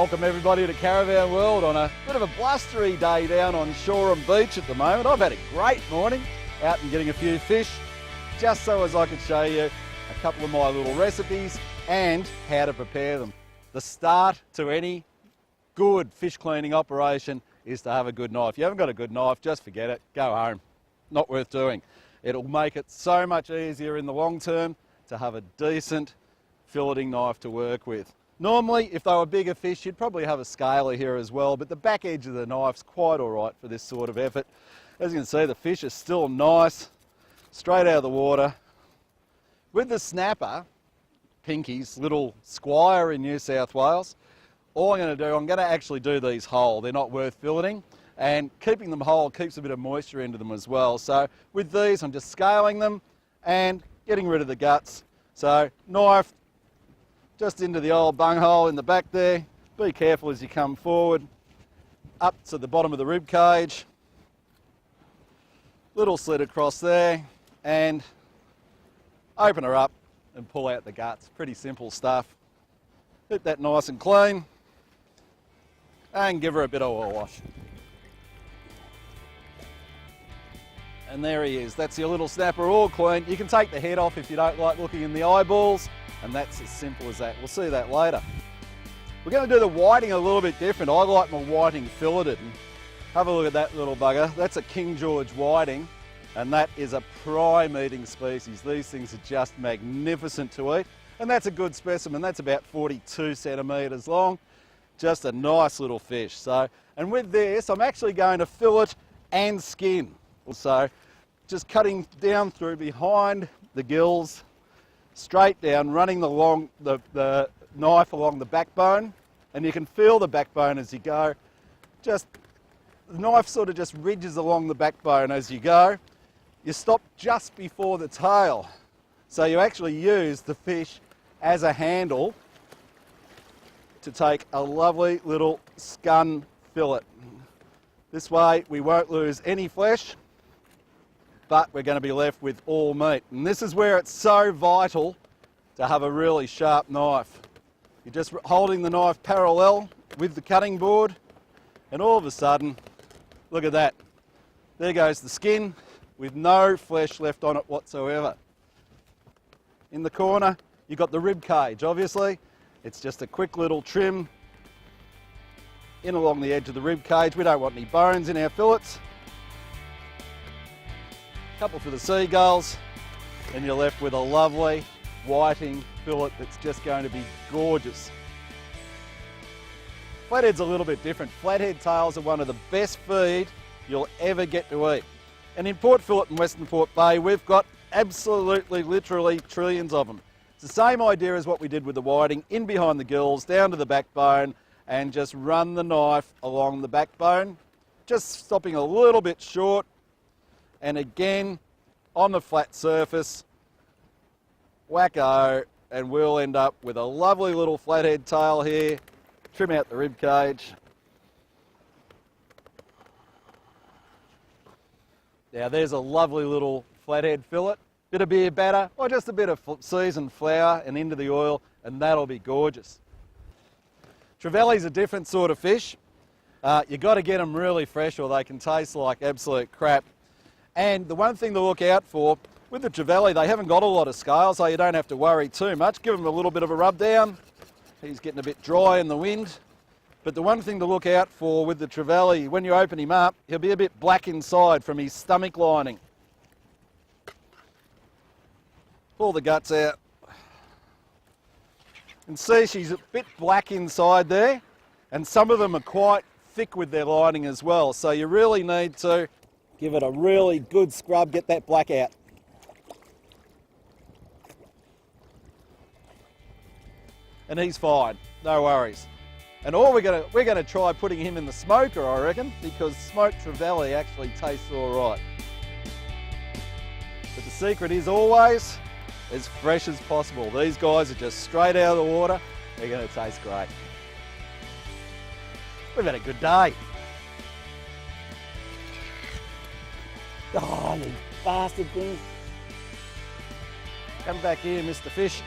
Welcome everybody to Caravan World on a bit of a blustery day down on Shoreham Beach at the moment. I've had a great morning out and getting a few fish, just so as I could show you a couple of my little recipes and how to prepare them. The start to any good fish cleaning operation is to have a good knife. If you haven't got a good knife, just forget it, go home. Not worth doing. It'll make it so much easier in the long term to have a decent filleting knife to work with. Normally, if they were bigger fish, you'd probably have a scaler here as well, but the back edge of the knife's quite all right for this sort of effort. As you can see, the fish is still nice, straight out of the water. With the snapper, Pinky's little squire in New South Wales, all I'm going to do, I'm going to actually do these whole. They're not worth filleting, and keeping them whole keeps a bit of moisture into them as well. So with these, I'm just scaling them and getting rid of the guts. So knife just into the old bunghole in the back there. Be careful as you come forward, up to the bottom of the rib cage. Little slit across there, and open her up and pull out the guts. Pretty simple stuff. Keep that nice and clean, and give her a bit of oil wash. And there he is. That's your little snapper all clean. You can take the head off if you don't like looking in the eyeballs, and that's as simple as that. We'll see that later. We're going to do the whiting a little bit different. I like my whiting filleted. And have a look at that little bugger. That's a King George whiting, and that is a prime eating species. These things are just magnificent to eat, and that's a good specimen. That's about 42 centimetres long. Just a nice little fish. So, and with this, I'm actually going to fillet and skin. So, just cutting down through behind the gills, straight down, running the knife along the backbone, and you can feel the backbone as you go. The knife sort of just ridges along the backbone as you go. You stop just before the tail, so you actually use the fish as a handle to take a lovely little scun fillet. This way we won't lose any flesh, but we're going to be left with all meat. And this is where it's so vital to have a really sharp knife. You're just holding the knife parallel with the cutting board, and all of a sudden, look at that. There goes the skin with no flesh left on it whatsoever. In the corner, you've got the rib cage, obviously. It's just a quick little trim in along the edge of the rib cage. We don't want any bones in our fillets. Couple for the seagulls, and you're left with a lovely whiting fillet that's just going to be gorgeous. Flathead's a little bit different. Flathead tails are one of the best feed you'll ever get to eat. And in Port Phillip and Western Port Bay, we've got absolutely, literally trillions of them. It's the same idea as what we did with the whiting, in behind the gills, down to the backbone, and just run the knife along the backbone, just stopping a little bit short, and again, on the flat surface, wacko, and we'll end up with a lovely little flathead tail here. Trim out the rib cage. Now there's a lovely little flathead fillet. Bit of beer batter, or just a bit of seasoned flour and into the oil, and that'll be gorgeous. Trevally's a different sort of fish. You've got to get them really fresh or they can taste like absolute crap. And the one thing to look out for, with the trevally, they haven't got a lot of scale, so you don't have to worry too much. Give them a little bit of a rub down. He's getting a bit dry in the wind. But the one thing to look out for with the trevally, when you open him up, he'll be a bit black inside from his stomach lining. Pull the guts out. And see, she's a bit black inside there, and some of them are quite thick with their lining as well. So you really need to give it a really good scrub, get that black out. And he's fine, no worries. And all we're gonna try putting him in the smoker, I reckon, because smoked trevally actually tastes all right. But the secret is always as fresh as possible. These guys are just straight out of the water. They're gonna taste great. We've had a good day. Oh, you bastard things. Come back here, Mr. Fish.